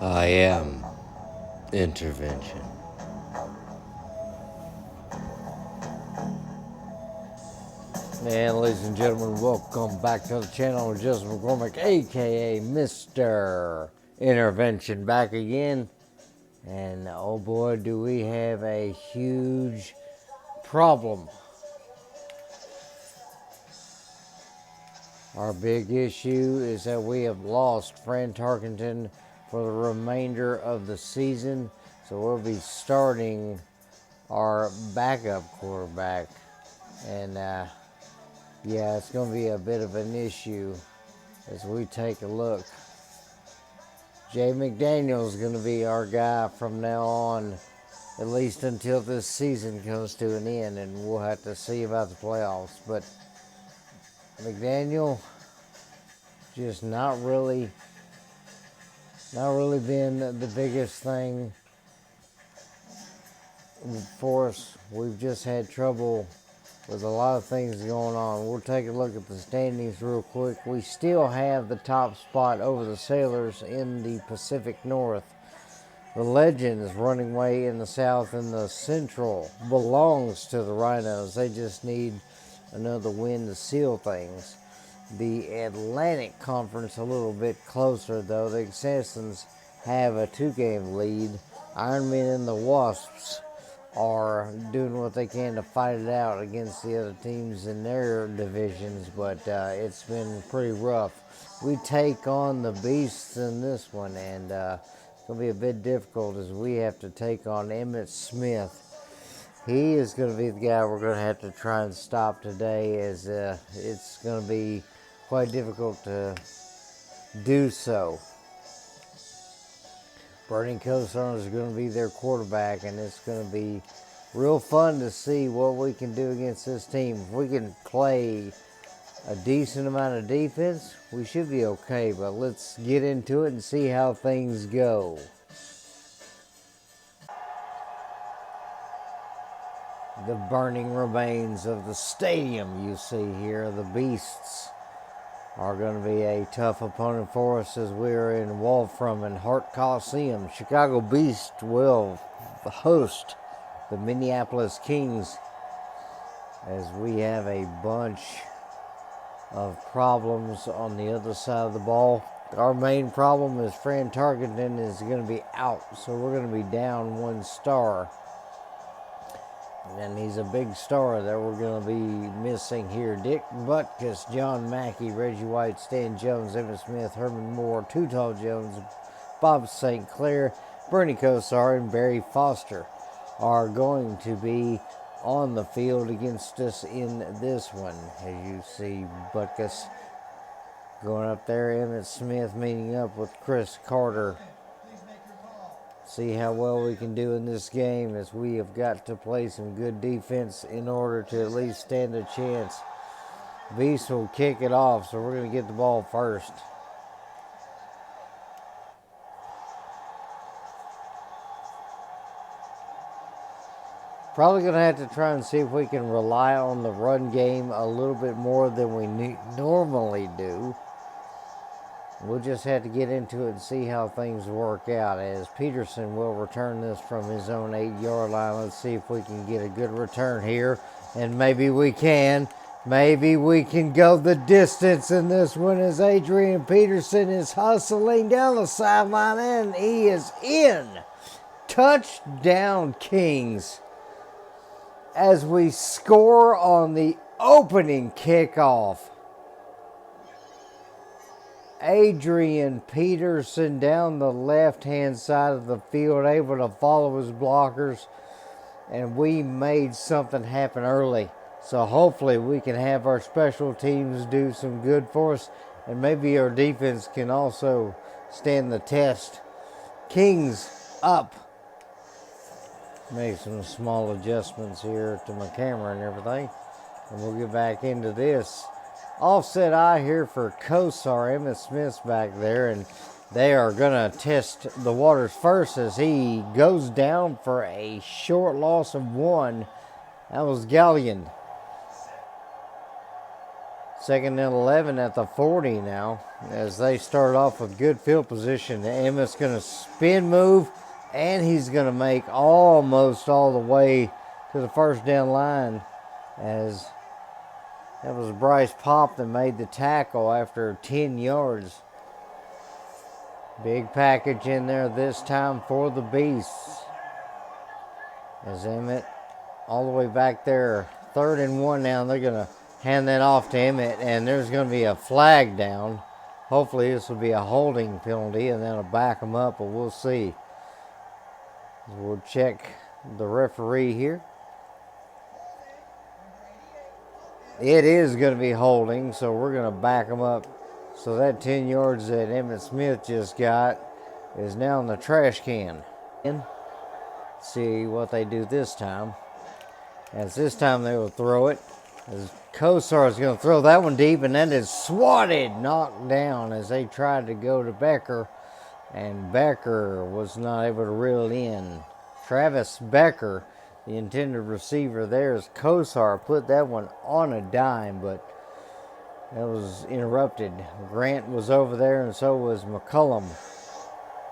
I am intervention. And ladies and gentlemen, welcome back to the channel. Joseph McCormick, aka Mr. Intervention, back again. And oh boy, do we have a huge problem. Our big issue is that we have lost Fran Tarkenton for the remainder of the season. So we'll be starting our backup quarterback. And yeah, it's going to be a bit of an issue as we take a look. Jay McDaniel is going to be our guy from now on, at least until this season comes to an end, and we'll have to see about the playoffs. But McDaniel just not really been the biggest thing for us. We've just had trouble with a lot of things going on. We'll take a look at the standings real quick. We still have the top spot over the Sailors in the Pacific North. The Legends running away in the South, and the Central belongs to the Rhinos. They just need another win to seal things. The Atlantic Conference a little bit closer, though. The Assassins have a 2-game lead. Ironmen and the Wasps are doing what they can to fight it out against the other teams in their divisions, but it's been pretty rough. We take on the Beasts in this one, and it's going to be a bit difficult as we have to take on Emmitt Smith. He is going to be the guy we're going to have to try and stop today, as it's going to be quite difficult to do so. Bernie Kosar is going to be their quarterback, and it's going to be real fun to see what we can do against this team. If we can play a decent amount of defense, we should be okay, but let's get into it and see how things go. The burning remains of the stadium you see here, the Beasts, are going to be a tough opponent for us as we're in Wolfram and Hart Coliseum. Chicago Beast will host the Minneapolis Kings, as we have a bunch of problems on the other side of the ball. Our main problem is Fran Tarkenton is going to be out, so we're going to be down 1 star. And he's a big star that we're going to be missing here. Dick Butkus, John Mackey, Reggie White, Stan Jones, Emmitt Smith, Herman Moore, Tall Jones, Bob St. Clair, Bernie Kosar, and Barry Foster are going to be on the field against us in this one. As you see, Butkus going up there, Emmitt Smith meeting up with Chris Carter. See how well we can do in this game, as we have got to play some good defense in order to at least stand a chance. Beast will kick it off, so we're going to get the ball first. Probably going to have to try and see if we can rely on the run game a little bit more than we normally do. We'll just have to get into it and see how things work out, as Peterson will return this from his own 8-yard line. Let's see if we can get a good return here, and maybe we can. Maybe we can go the distance in this one, as Adrian Peterson is hustling down the sideline, and he is in. Touchdown Kings, as we score on the opening kickoff. Adrian Peterson down the left-hand side of the field, able to follow his blockers, and we made something happen early. So hopefully we can have our special teams do some good for us, and maybe our defense can also stand the test. Kings up. Make some small adjustments here to my camera and everything, and we'll get back into this. Offset eye here for Kosar. Emmitt Smith's back there, and they are going to test the waters first, as he goes down for a short loss of 1. That was Gallion. 2nd and 11 at the 40 now, as they start off with good field position. Emmitt's going to spin move, and he's going to make almost all the way to the first down line, as that was Bryce Pop that made the tackle after 10 yards. Big package in there this time for the Beasts, as Emmitt all the way back there. 3rd and 1 now. They're going to hand that off to Emmitt, and there's going to be a flag down. Hopefully this will be a holding penalty, and that'll back them up, but we'll see. We'll check the referee here. It is going to be holding, so we're going to back them up. So that 10 yards that Emmitt Smith just got is now in the trash can. See what they do this time. As this time they will throw it. As Kosar is going to throw that one deep, and that is swatted, knocked down as they tried to go to Becker, and Becker was not able to reel in. Travis Becker, the intended receiver there, as Kosar put that one on a dime, but that was interrupted. Grant was over there, and so was McCullum.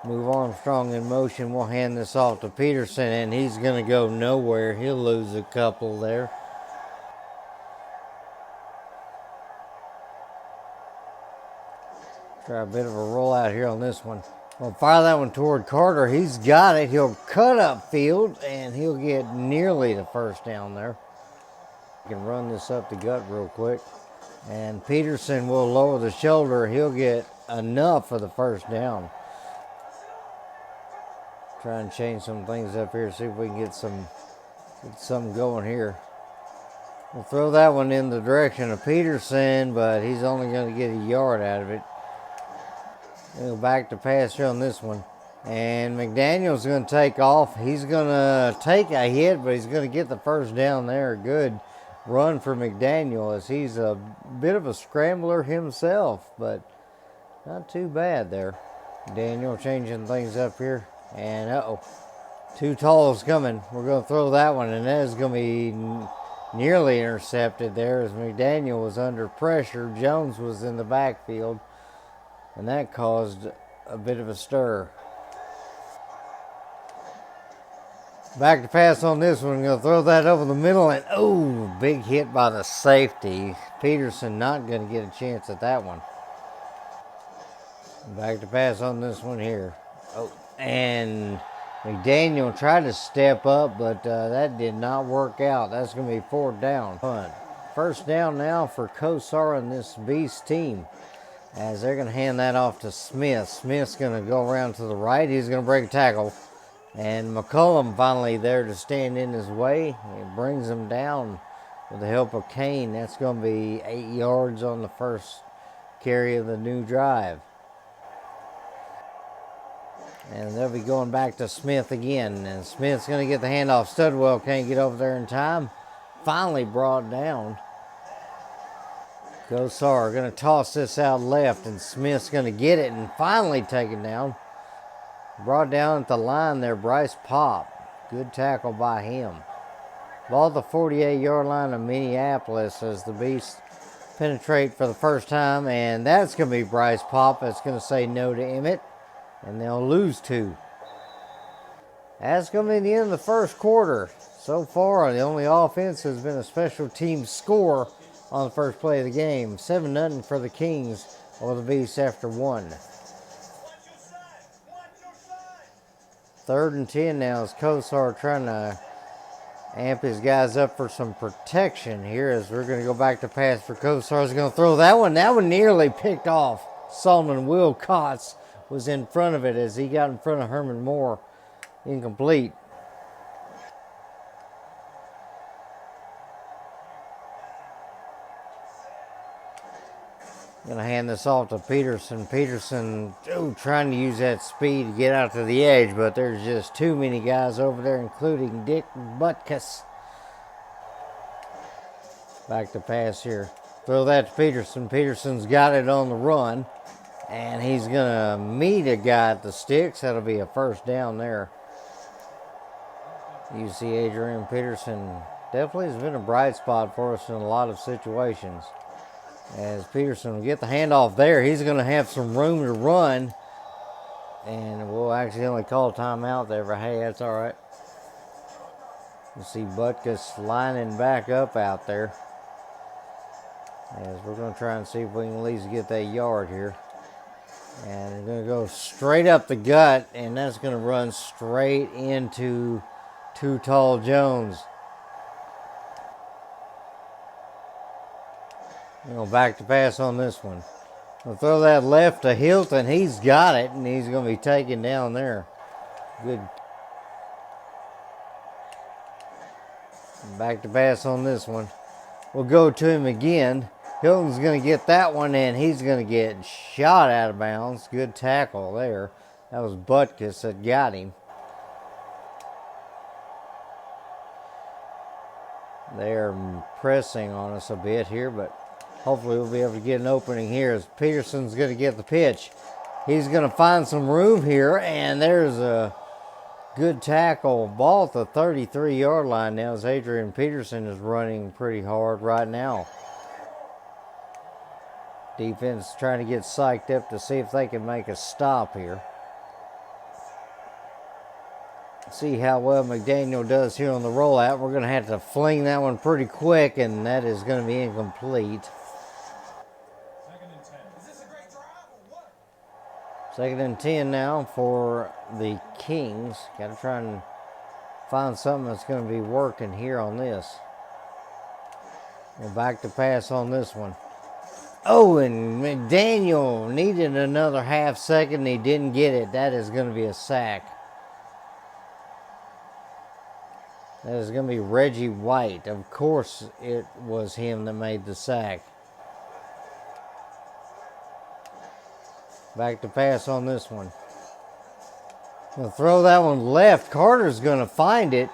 Move Armstrong in motion. We'll hand this off to Peterson, and he's going to go nowhere. He'll lose a couple there. Try a bit of a rollout here on this one. We'll fire that one toward Carter. He's got it. He'll cut up field, and he'll get nearly the first down there. You can run this up the gut real quick. And Peterson will lower the shoulder. He'll get enough for the first down. Try and change some things up here, see if we can get something going here. We'll throw that one in the direction of Peterson, but he's only going to get a yard out of it. We'll back to pass here on this one. And McDaniel's going to take off. He's going to take a hit, but he's going to get the first down there. Good run for McDaniel, as he's a bit of a scrambler himself, but not too bad there. Daniel changing things up here. And two talls coming. We're going to throw that one, and that is going to be nearly intercepted there as McDaniel was under pressure. Jones was in the backfield, and that caused a bit of a stir. Back to pass on this one. Going to throw that over the middle, and big hit by the safety. Peterson not going to get a chance at that one. Back to pass on this one here. And McDaniel tried to step up, but that did not work out. That's going to be 4th down. First down now for Kosar and this Beast team, as they're going to hand that off to Smith. Smith's going to go around to the right. He's going to break a tackle. And McCullum finally there to stand in his way. It brings him down with the help of Kane. That's going to be 8 yards on the first carry of the new drive. And they'll be going back to Smith again. And Smith's going to get the handoff. Studwell can't get over there in time. Finally brought down. Kosar going to toss this out left. And Smith's going to get it and finally take it down. Brought down at the line there, Bryce Pop. Good tackle by him. Ball at the 48-yard line of Minneapolis as the Beasts penetrate for the first time. And that's going to be Bryce Pop. That's going to say no to Emmitt. And they'll lose 2. That's going to be the end of the first quarter. So far, the only offense has been a special team score on the first play of the game. 7-0 for the Kings over the Beasts after 1. 3rd and 10 now as Kosar trying to amp his guys up for some protection here, as we're going to go back to pass for Kosar. Is going to throw that one. That one nearly picked off. Solomon Wilcox was in front of it as he got in front of Herman Moore. Incomplete. Going to hand this off to Peterson. Peterson trying to use that speed to get out to the edge, but there's just too many guys over there, including Dick Butkus. Back to pass here. Throw that to Peterson. Peterson's got it on the run. And he's going to meet a guy at the sticks. That'll be a first down there. You see Adrian Peterson definitely has been a bright spot for us in a lot of situations. As Peterson will get the handoff there, he's going to have some room to run. And we'll accidentally call a timeout there, but hey, that's all right. You see Butkus lining back up out there. As we're going to try and see if we can at least get that yard here. And they're going to go straight up the gut, and that's going to run straight into Too Tall Jones. Back to pass on this one. We'll throw that left to Hilton. He's got it, and he's going to be taken down there. Good. Back to pass on this one. We'll go to him again. Hilton's going to get that one, and he's going to get shot out of bounds. Good tackle there. That was Butkus that got him. They're pressing on us a bit here, but hopefully we'll be able to get an opening here as Peterson's going to get the pitch. He's going to find some room here, and there's a good tackle. Ball at the 33-yard line now as Adrian Peterson is running pretty hard right now. Defense trying to get psyched up to see if they can make a stop here. See how well McDaniel does here on the rollout. We're going to have to fling that one pretty quick, and that is going to be incomplete. 2nd and 10. Is this a great drive or what? 2nd and 10 now for the Kings. Got to try and find something that's going to be working here on this. We're back to pass on this one. Oh, and McDaniel needed another half second. He didn't get it. That is going to be a sack. That is going to be Reggie White. Of course, it was him that made the sack. Back to pass on this one. Gonna throw that one left. Carter's going to find it.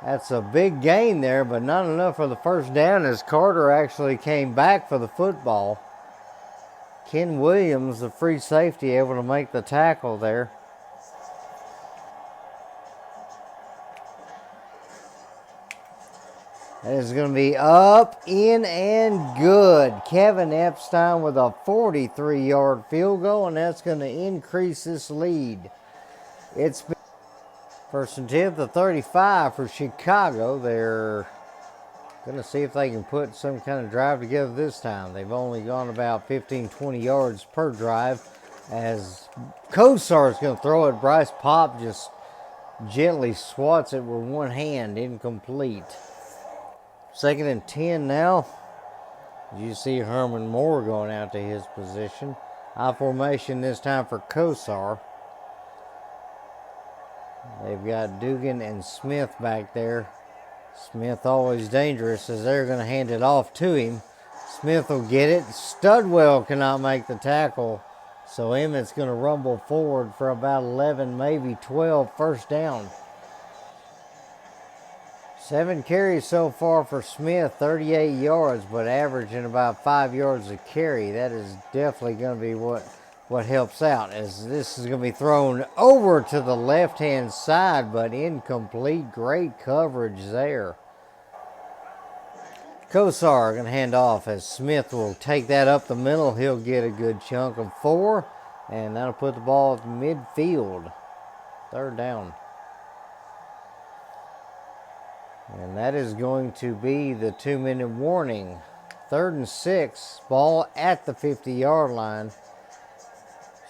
That's a big gain there, but not enough for the first down as Carter actually came back for the football. Ken Williams, the free safety, able to make the tackle there. That is going to be up, in, and good. Kevin Epstein with a 43-yard field goal, and that's going to increase this lead. It's been 1st and 10, the 35 for Chicago. They're going to see if they can put some kind of drive together this time. They've only gone about 15, 20 yards per drive as Kosar is going to throw it. Bryce Pop just gently swats it with one hand, incomplete. 2nd and 10 now. You see Herman Moore going out to his position. High formation this time for Kosar. They've got Dugan and Smith back there. Smith always dangerous as they're going to hand it off to him. Smith will get it. Studwell cannot make the tackle. So Emmett's going to rumble forward for about 11, maybe 12 first down. 7 carries so far for Smith, 38 yards, but averaging about 5 yards a carry. That is definitely going to be what helps out, as this is going to be thrown over to the left-hand side, but incomplete. Great coverage there. Kosar going to hand off as Smith will take that up the middle. He'll get a good chunk of 4, and that'll put the ball at midfield. 3rd down. And that is going to be the 2-minute warning. 3rd and 6, ball at the 50-yard line.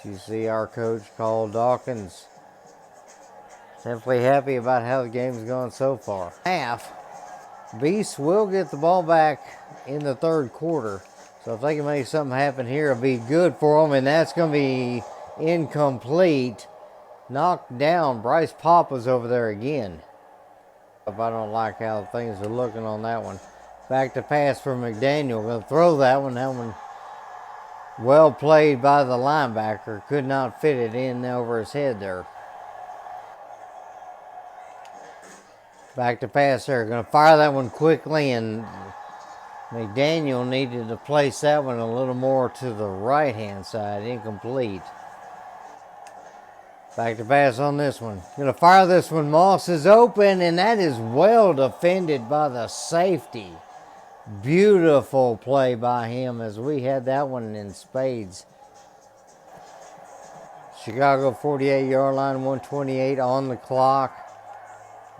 You see our coach, Carl Dawkins, simply happy about how the game's gone so far. Half. Beast will get the ball back in the 3rd quarter. So if they can make something happen here, it'll be good for them. And that's going to be incomplete. Knocked down. Bryce Pop was over there again. If I don't like how things are looking on that one. Back to pass for McDaniel. Going to throw that one. That one well played by the linebacker. Could not fit it in over his head there. Back to pass there. Going to fire that one quickly, and McDaniel needed to place that one a little more to the right-hand side. Incomplete. Back to pass on this one. Going to fire this one. Moss is open, and that is well defended by the safety. Beautiful play by him as we had that one in spades. Chicago 48-yard line, 128 on the clock.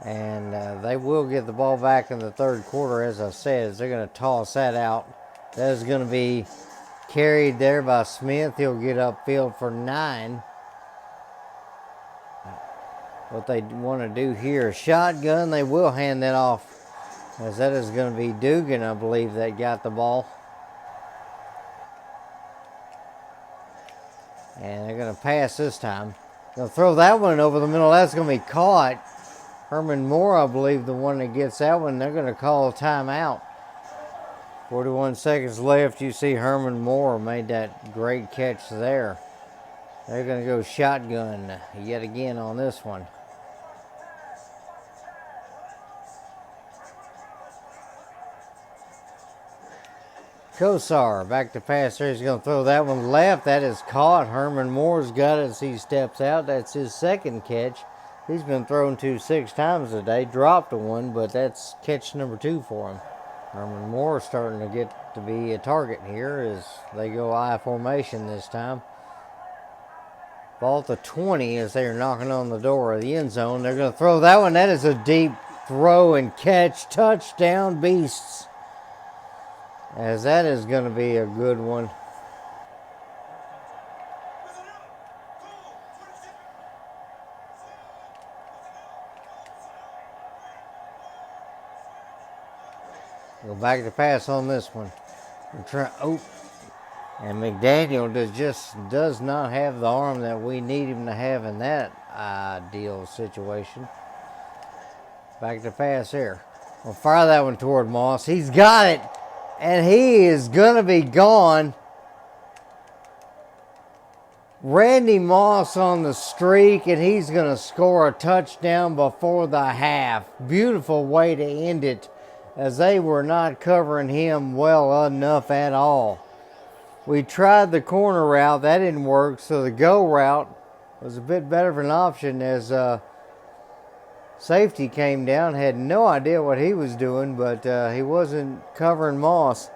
And they will get the ball back in the third quarter, as I said. They're going to toss that out. That is going to be carried there by Smith. He'll get upfield for 9. What they want to do here, shotgun, they will hand that off, as that is going to be Dugan, I believe, that got the ball. And they're going to pass this time. They'll throw that one over the middle. That's going to be caught. Herman Moore, I believe, the one that gets that one. They're going to call a timeout. 41 seconds left. You see Herman Moore made that great catch there. They're going to go shotgun yet again on this one. Kosar back to pass there. He's going to throw that one left. That is caught. Herman Moore's got it as he steps out. That's his second catch. He's been thrown to 6 times today. Dropped one, but that's catch number 2 for him. Herman Moore starting to get to be a target here as they go I formation this time. Ball to 20 as they are knocking on the door of the end zone. They're going to throw that one. That is a deep throw and catch. Touchdown, Beasts. As that is going to be a good one. Go back to pass on this one. And McDaniel does not have the arm that we need him to have in that ideal situation. Back to pass here. We'll fire that one toward Moss. He's got it. And he is going to be gone. Randy Moss on the streak, and he's going to score a touchdown before the half. Beautiful way to end it, as they were not covering him well enough at all. We tried the corner route. That didn't work, so the go route was a bit better of an option as safety came down. Had no idea what he was doing, but he wasn't covering Moss.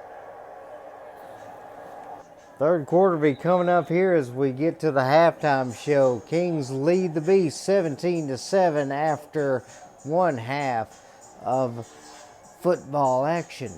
Third quarter be coming up here as we get to the halftime show. Kings lead the Beast 17-7 after one half of football action.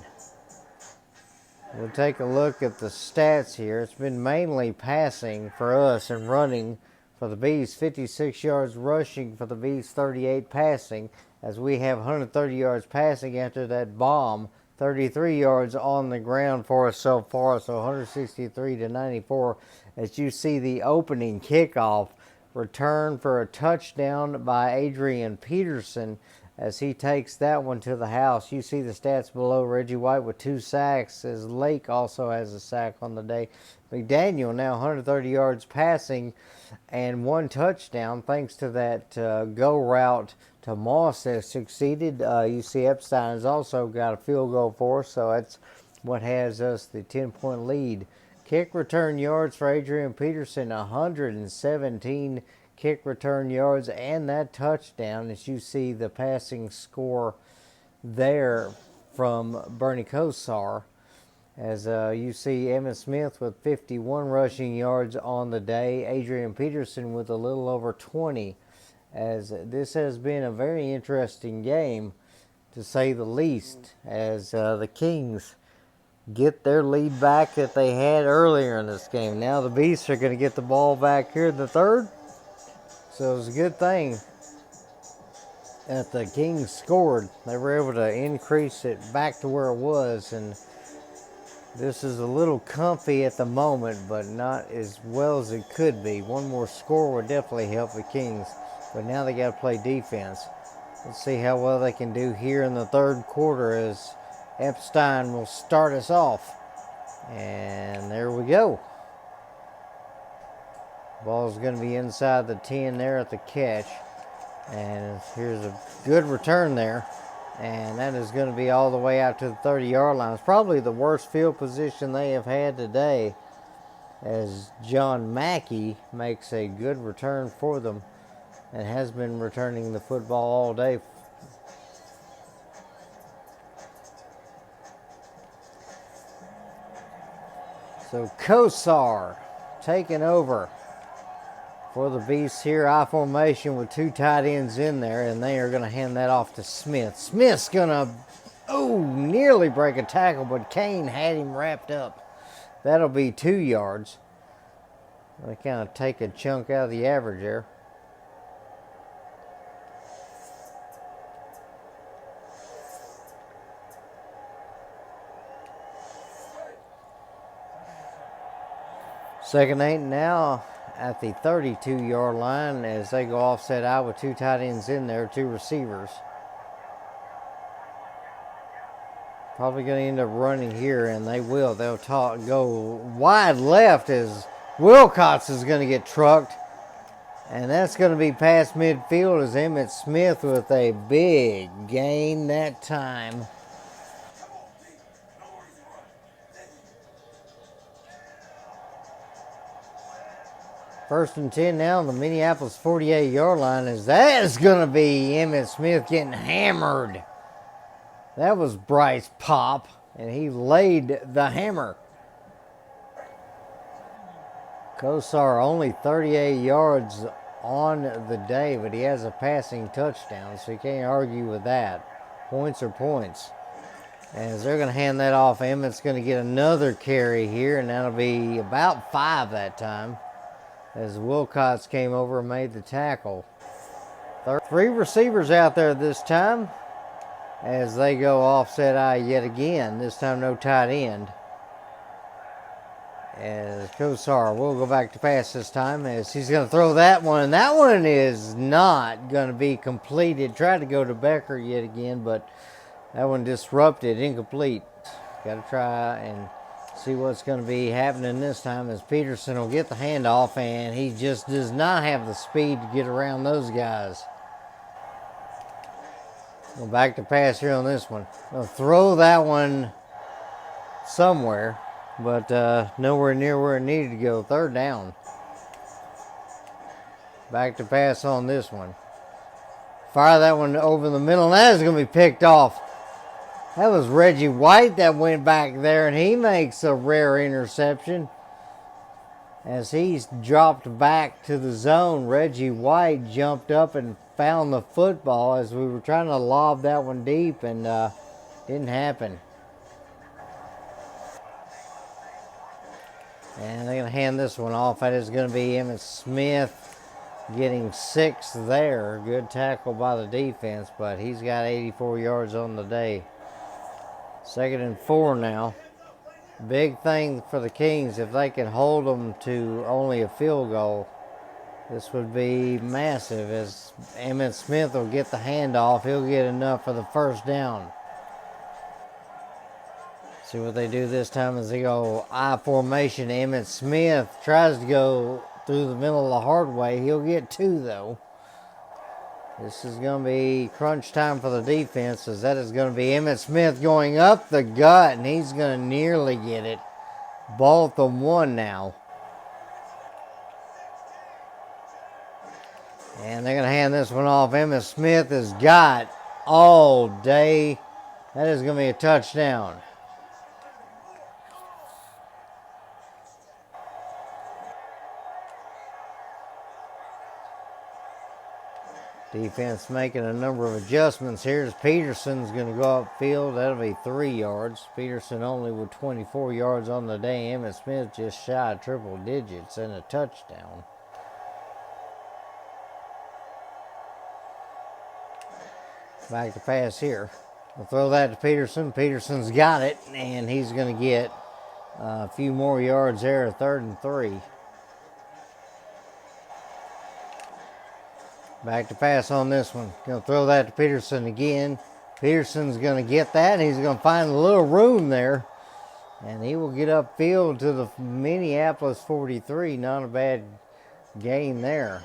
We'll take a look at the stats here. It's been mainly passing for us and running for the Bees. 56 yards rushing for the Bees, 38 passing, as we have 130 yards passing after that bomb. 33 yards on the ground for us so far, so 163-94. As you see the opening kickoff return for a touchdown by Adrian Peterson as he takes that one to the house. You see the stats below. Reggie White with 2 sacks, as Lake also has a sack on the day. McDaniel now 130 yards passing and 1 touchdown thanks to that go route to Moss that succeeded. You see Epstein has also got a field goal for us, so that's what has us the 10-point lead. Kick return yards for Adrian Peterson, 117 kick return yards and that touchdown, as you see the passing score there from Bernie Kosar. As you see Emmitt Smith with 51 rushing yards on the day. Adrian Peterson with a little over 20. As this has been a very interesting game, to say the least, as the Kings get their lead back that they had earlier in this game. Now the Beasts are going to get the ball back here in the third. So it was a good thing that the Kings scored. They were able to increase it back to where it was, and this is a little comfy at the moment, but not as well as it could be. One more score would definitely help the Kings, but now they got to play defense. Let's see how well they can do here in the third quarter as Epstein will start us off. And there we go. Ball's going to be inside the 10 there at the catch. And here's a good return there. And that is going to be all the way out to the 30-yard line. It's probably the worst field position they have had today, as John Mackey makes a good return for them and has been returning the football all day. So Kosar taking over for the Beasts here. I formation with 2 tight ends in there, and they are going to hand that off to Smith. Smith's going to, nearly break a tackle, but Kane had him wrapped up. That'll be 2 yards. They kind of take a chunk out of the average there. Second 8 now at the 32-yard line as they go offset out with 2 tight ends in there, 2 receivers. Probably going to end up running here, and they will. They'll go wide left as Wilcox is going to get trucked. And that's going to be past midfield as Emmitt Smith with a big gain that time. First and 10 now on the Minneapolis 48-yard line as that is going to be Emmitt Smith getting hammered. That was Bryce Pop, and he laid the hammer. Kosar only 38 yards on the day, but he has a passing touchdown, so you can't argue with that. Points are points. As they're going to hand that off, Emmitt's going to get another carry here, and that'll be about 5 that time. As Wilcox came over and made the tackle. 3 receivers out there this time as they go offset eye yet again. This time no tight end. As Kosar will go back to pass this time as he's going to throw that one. And that one is not going to be completed. Tried to go to Becker yet again, but that one disrupted, incomplete. Got to try and see what's going to be happening this time as Peterson will get the handoff, and he just does not have the speed to get around those guys. Go back to pass here on this one. They'll throw that one somewhere, but nowhere near where it needed to go. 3rd down. Back to pass on this one. Fire that one over the middle, and that is going to be picked off. That was Reggie White that went back there, and he makes a rare interception. As he's dropped back to the zone, Reggie White jumped up and found the football as we were trying to lob that one deep, and didn't happen. And they're going to hand this one off. That is going to be Emmitt Smith getting 6 there. Good tackle by the defense, but he's got 84 yards on the day. 2nd and 4 now. Big thing for the Kings if they can hold them to only a field goal. This would be massive as Emmitt Smith will get the handoff. He'll get enough for the 1st down. See what they do this time as they go I formation. Emmitt Smith tries to go through the middle of the hard way. He'll get 2 though. This is going to be crunch time for the defense as that is going to be Emmitt Smith going up the gut, and he's going to nearly get it. Ball to 1 now. And they're going to hand this one off. Emmitt Smith has got all day. That is going to be a touchdown. Defense making a number of adjustments here as Peterson's going to go upfield. That'll be 3 yards. Peterson only with 24 yards on the day. Emmitt Smith just shy of triple digits and a touchdown. Back to pass here. We'll throw that to Peterson. Peterson's got it, and he's going to get a few more yards there, 3rd and 3. Back to pass on this one. Going to throw that to Peterson again. Peterson's going to get that, and he's going to find a little room there. And he will get upfield to the Minneapolis 43. Not a bad gain there.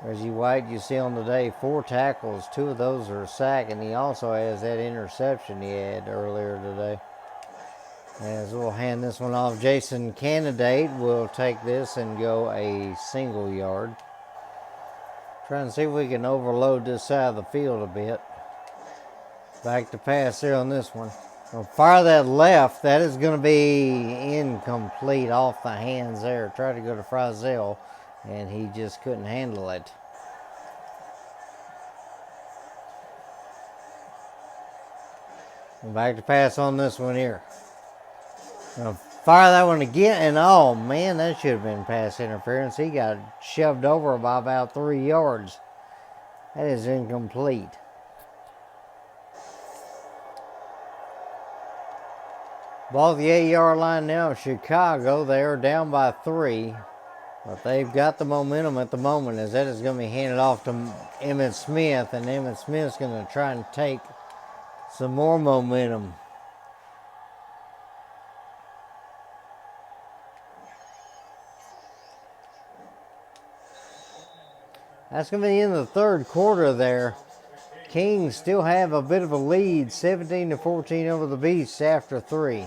Reggie White, you see on the day, 4 tackles. 2 of those are a sack, and he also has that interception he had earlier today. As we'll hand this one off, Jason Candidate will take this and go a single yard. Trying to see if we can overload this side of the field a bit. Back to pass there on this one. Fire that left. That is going to be incomplete off the hands there. Tried to go to Frizzell, and he just couldn't handle it. Back to pass on this one here. Fire that one again, and oh man, that should have been pass interference. He got shoved over by about 3 yards. That is incomplete. Ball at the 8-yard line now. Chicago, they are down by 3. But they've got the momentum at the moment, as that is going to be handed off to Emmitt Smith. And Emmitt Smith's going to try and take some more momentum. That's going to be in the third quarter there. Kings still have a bit of a lead, 17-14 over the Beasts after 3.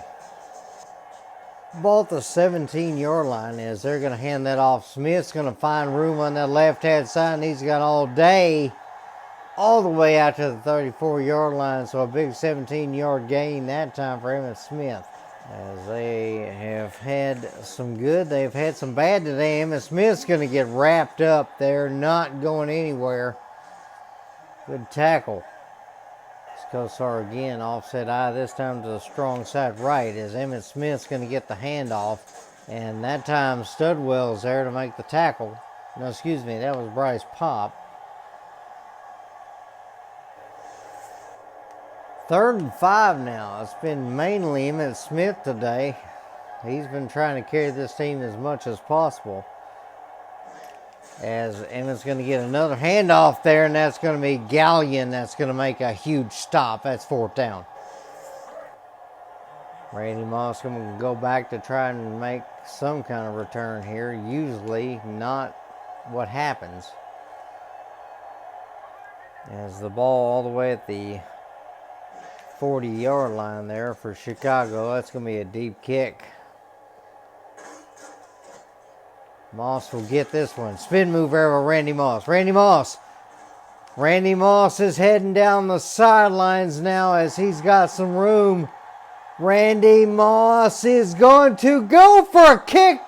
Ball at the 17-yard line, as they're going to hand that off. Smith's going to find room on that left-hand side, and he's got all day, all the way out to the 34-yard line. So a big 17-yard gain that time for Emmitt Smith. As they have had some good, they've had some bad today. Emmitt Smith's going to get wrapped up. They're not going anywhere. Good tackle. Kosar again, offset eye, this time to the strong side right, as Emmitt Smith's going to get the handoff. And that time Studwell's there to make the tackle. No, excuse me, that was Bryce Pop. 3rd and 5 now. It's been mainly Emmitt Smith today. He's been trying to carry this team as much as possible. As Emmitt's going to get another handoff there, and that's going to be Gallion. That's going to make a huge stop. That's 4th down. Randy Moss going to go back to try and make some kind of return here. Usually not what happens. As the ball all the way at the 40-yard line there for Chicago. That's going to be a deep kick. Moss will get this one. Spin move over Randy Moss. Randy Moss is heading down the sidelines now as he's got some room. Randy Moss is going to go for a kick.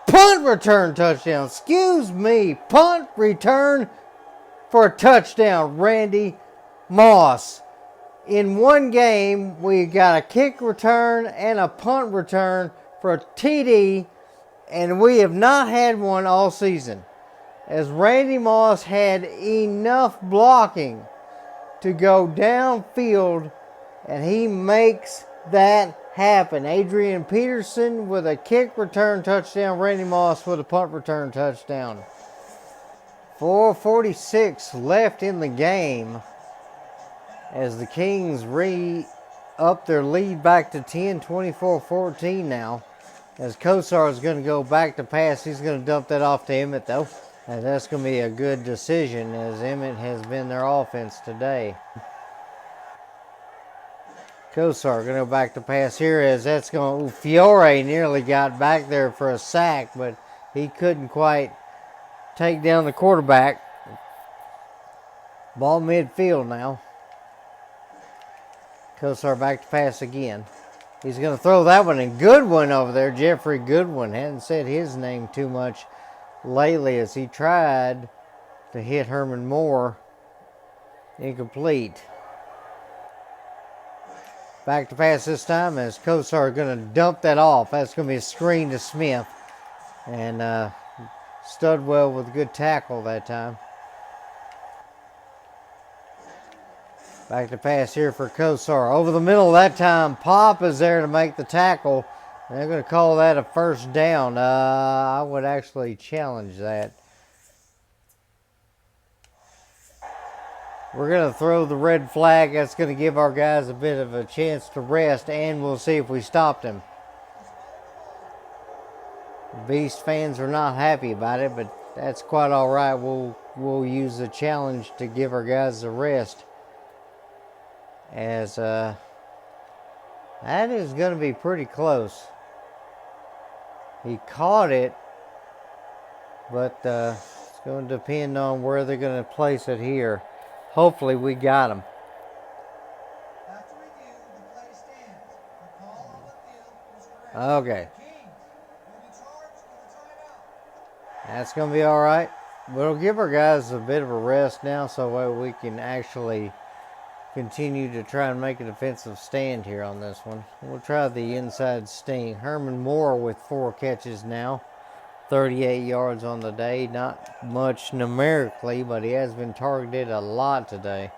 Punt return touchdown. Excuse me. Punt return for a touchdown. Randy Moss. In one game, we got a kick return and a punt return for a TD. And we have not had one all season, as Randy Moss had enough blocking to go downfield, and he makes that happen. Adrian Peterson with a kick return touchdown. Randy Moss with a punt return touchdown. 4:46 left in the game as the Kings re-up their lead back to 10, 24-14 now. As Kosar is going to go back to pass, he's going to dump that off to Emmitt, though. And that's going to be a good decision, as Emmitt has been their offense today. Kosar going to go back to pass here, as that's going to... Fiore nearly got back there for a sack, but he couldn't quite take down the quarterback. Ball midfield now. Kosar back to pass again. He's going to throw that one in. Goodwin over there. Jeffrey Goodwin. Hadn't said his name too much lately as he tried to hit Herman Moore. Incomplete. Back to pass this time as Kosar going to dump that off. That's going to be a screen to Smith. And Studwell with a good tackle that time. Back to pass here for Kosar. Over the middle that time. Pop is there to make the tackle. They're going to call that a 1st down. I would actually challenge that. We're going to throw the red flag. That's going to give our guys a bit of a chance to rest, and we'll see if we stopped him. Beast fans are not happy about it, but that's quite all right. We'll use the challenge to give our guys a rest. As that is going to be pretty close. He caught it, but it's going to depend on where they're going to place it here. Hopefully we got him. After review, the play stands. Okay. That's going to be all right. We'll give our guys a bit of a rest now so that we can actually continue to try and make a defensive stand here on this one. We'll try the inside sting. Herman Moore with 4 catches now. 38 yards on the day. Not much numerically, but he has been targeted a lot today.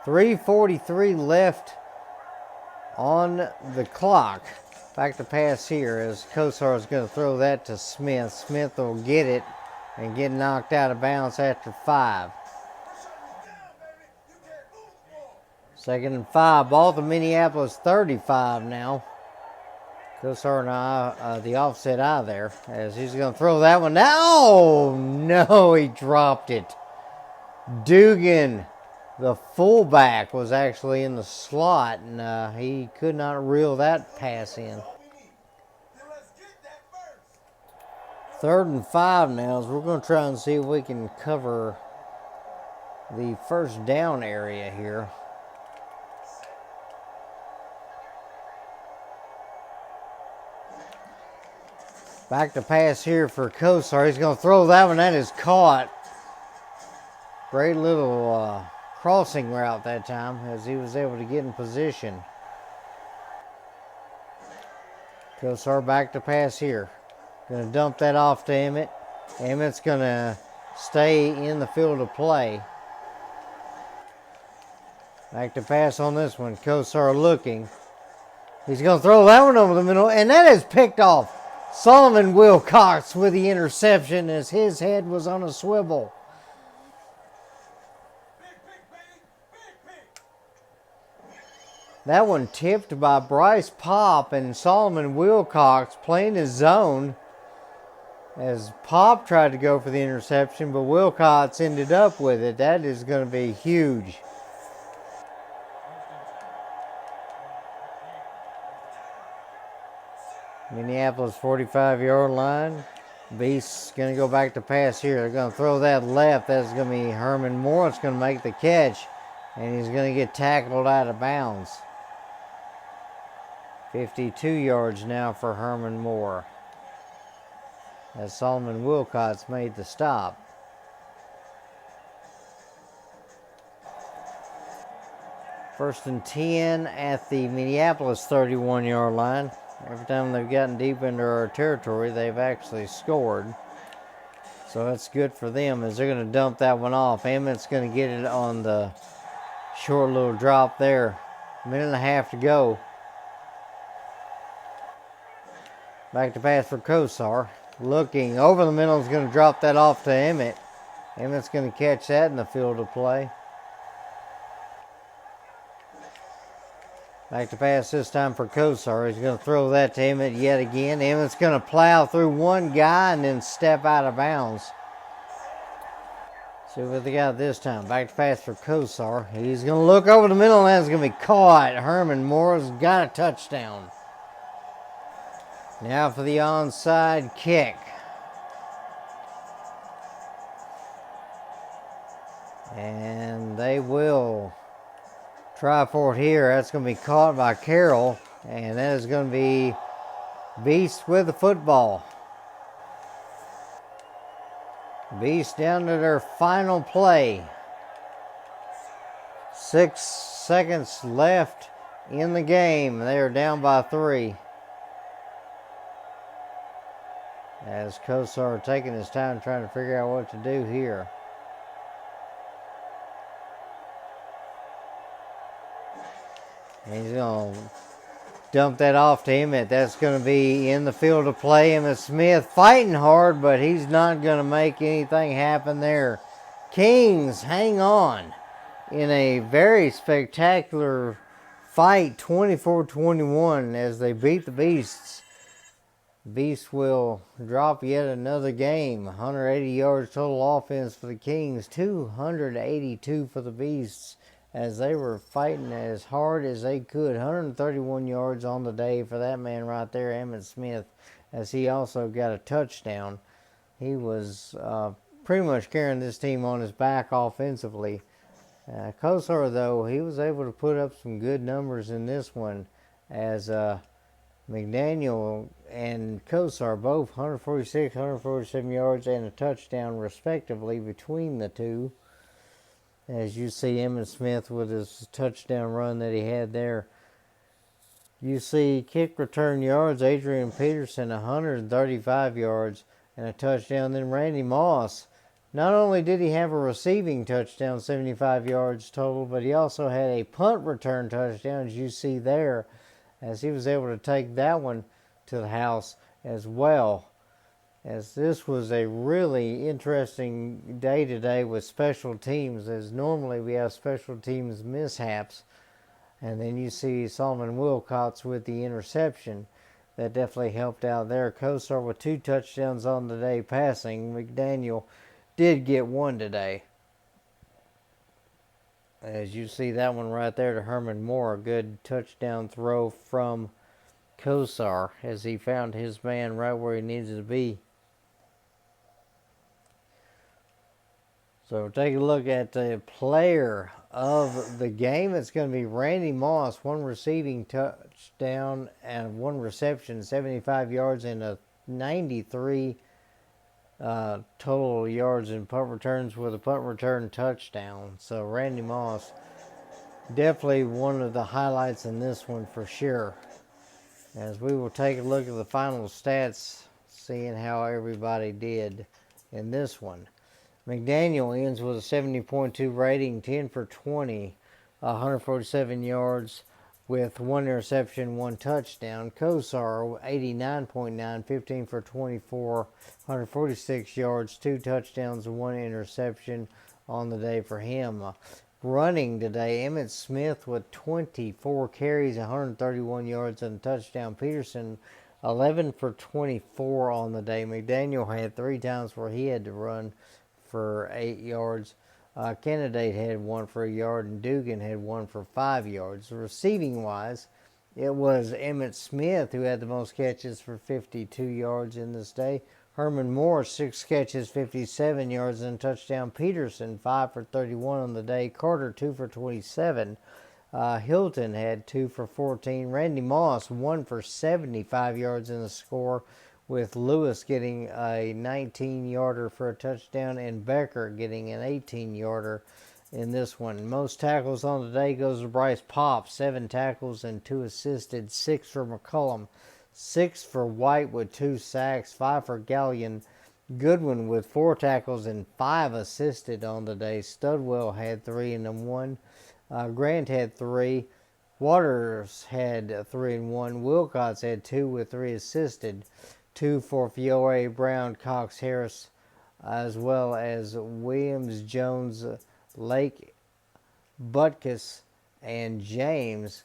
3:43 left on the clock. Back to pass here as Kosar is going to throw that to Smith. Smith will get it and get knocked out of bounds after 5. 2nd and 5. Ball to Minneapolis 35 now. Kosar and the offset eye there as he's going to throw that one. Oh, no, he dropped it. Dugan, the fullback, was actually in the slot, and he could not reel that pass in. 3rd and 5 now, as we're going to try and see if we can cover the first down area here. Back to pass here for Kosar. He's going to throw that one. That is caught. Great little crossing route that time as he was able to get in position. Kosar back to pass here. Going to dump that off to Emmitt. Emmitt's going to stay in the field of play. Back to pass on this one. Kosar looking. He's going to throw that one over the middle, and that is picked off. Solomon Wilcox with the interception as his head was on a swivel. That one tipped by Bryce Pop, and Solomon Wilcox playing his zone as Pop tried to go for the interception, but Wilcox ended up with it. That is going to be huge. Minneapolis 45-yard line. Beast's going to go back to pass here. They're going to throw that left. That's going to be Herman Moore. It's going to make the catch, and he's going to get tackled out of bounds. 52 yards now for Herman Moore as Solomon Wilcox made the stop. First and 10 at the Minneapolis 31-yard line. Every time they've gotten deep into our territory, they've actually scored. So that's good for them as they're going to dump that one off. Emmitt's going to get it on the short little drop there. 1.5 minutes to go. Back to pass for Kosar. Looking over the middle, is going to drop that off to Emmitt. Emmitt's going to catch that in the field of play. Back to pass this time for Kosar. He's going to throw that to Emmitt yet again. Emmitt's going to plow through one guy and then step out of bounds. See what they got this time. Back to pass for Kosar. He's going to look over the middle and that's going to be caught. Herman Moore's got a touchdown. Now for the onside kick. And they will try for it here. That's going to be caught by Carroll. And that is going to be Beast with the football. Beast down to their final play. 6 seconds left in the game. They are down by 3. As Kosar taking his time trying to figure out what to do here. And he's going to dump that off to Emmitt. That's going to be in the field of play. Emmitt Smith fighting hard, but he's not going to make anything happen there. Kings hang on in a very spectacular fight, 24-21, as they beat the Beasts. Beast will drop yet another game. 180 yards total offense for the Kings. 282 for the Beasts as they were fighting as hard as they could. 131 yards on the day for that man right there, Emmitt Smith, as he also got a touchdown. He was pretty much carrying this team on his back offensively. Kosar, though, he was able to put up some good numbers in this one as McDaniel and Kosar both 146, 147 yards and a touchdown respectively between the two. As you see Emmitt Smith with his touchdown run that he had there. You see kick return yards, Adrian Peterson 135 yards and a touchdown. Then Randy Moss, not only did he have a receiving touchdown, 75 yards total, but he also had a punt return touchdown, as you see there, as he was able to take that one to the house as well. As this was a really interesting day today with special teams, as normally we have special teams mishaps. And then you see Solomon Wilcox with the interception. That definitely helped out there. Kosar with 2 touchdowns on the day passing. McDaniel did get 1 today. As you see that one right there to Herman Moore. A good touchdown throw from Kosar as he found his man right where he needed to be. So take a look at the player of the game. It's going to be Randy Moss, 1 receiving touchdown and 1 reception, 75 yards and a 93 total yards in punt returns with a punt return touchdown. So Randy Moss, definitely one of the highlights in this one for sure. As we will take a look at the final stats, seeing how everybody did in this one. McDaniel ends with a 70.2 rating, 10 for 20, 147 yards with 1 interception, 1 touchdown. Kosar, 89.9, 15 for 24, 146 yards, 2 touchdowns, and 1 interception on the day for him. Running today, Emmitt Smith with 24 carries, 131 yards, and a touchdown. Peterson, 11 for 24 on the day. McDaniel had 3 times where he had to run for 8 yards. Candidate had 1 for a yard, and Dugan had 1 for 5 yards. Receiving wise, it was Emmitt Smith who had the most catches for 52 yards in this day. Herman Moore, 6 catches, 57 yards and a touchdown. Peterson, 5 for 31 on the day. Carter, 2 for 27. Hilton had 2 for 14. Randy Moss, 1 for 75 yards in the score, with Lewis getting a 19-yarder for a touchdown and Becker getting an 18-yarder in this one. Most tackles on the day goes to Bryce Pop, 7 tackles and 2 assisted, 6 for McCullum, 6 for White with 2 sacks, 5 for Gallion. Goodwin with 4 tackles and 5 assisted on the day. Studwell had 3 and 1. Grant had 3. Waters had 3 and 1. Wilcox had 2 with 3 assisted. 2 for Fiore, Brown, Cox, Harris, as well as Williams, Jones, Lake, Butkus, and James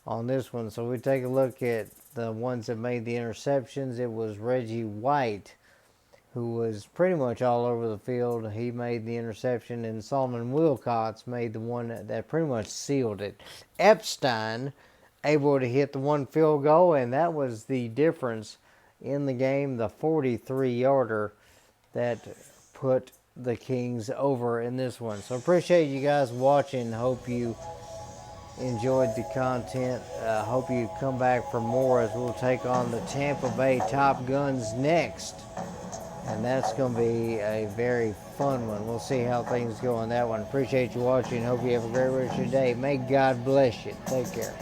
on this one. So we take a look at the ones that made the interceptions. It was Reggie White, who was pretty much all over the field. He made the interception, and Solomon Wilcox made the one that pretty much sealed it. Epstein able to hit the 1 field goal, and that was the difference in the game, the 43-yarder that put the Kings over in this one. So appreciate you guys watching. Hope you enjoyed the content. Hope you come back for more, as we'll take on the Tampa Bay Top Guns next. And that's going to be a very fun one. We'll see how things go on that one. Appreciate you watching. Hope you have a great rest of your day. May God bless you. Take care.